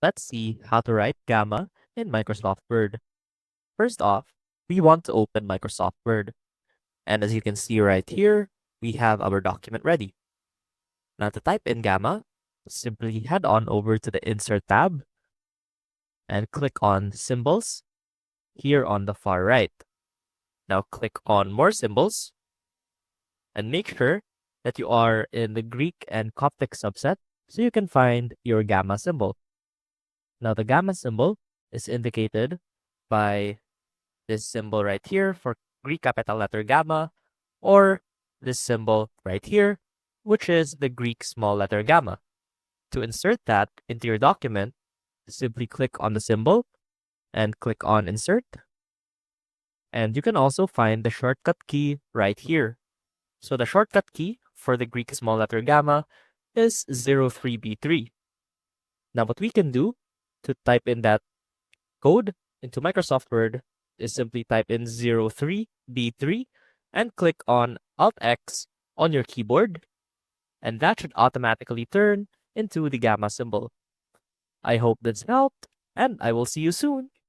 Let's see how to write gamma in Microsoft Word. First off, we want to open Microsoft Word. And as you can see right here, we have our document ready. Now to type in gamma, simply head on over to the Insert tab and click on Symbols here on the far right. Now click on More Symbols and make sure that you are in the Greek and Coptic subset so you can find your gamma symbol. Now the gamma symbol is indicated by this symbol right here for Greek capital letter gamma, or this symbol right here, which is the Greek small letter gamma. To insert that into your document, simply click on the symbol and click on Insert. And you can also find the shortcut key right here. So the shortcut key for the Greek small letter gamma is 03B3. Now what we can do to type in that code into Microsoft Word is simply type in 03B3 and click on Alt X on your keyboard, and that should automatically turn into the gamma symbol. I hope this helped, and I will see you soon.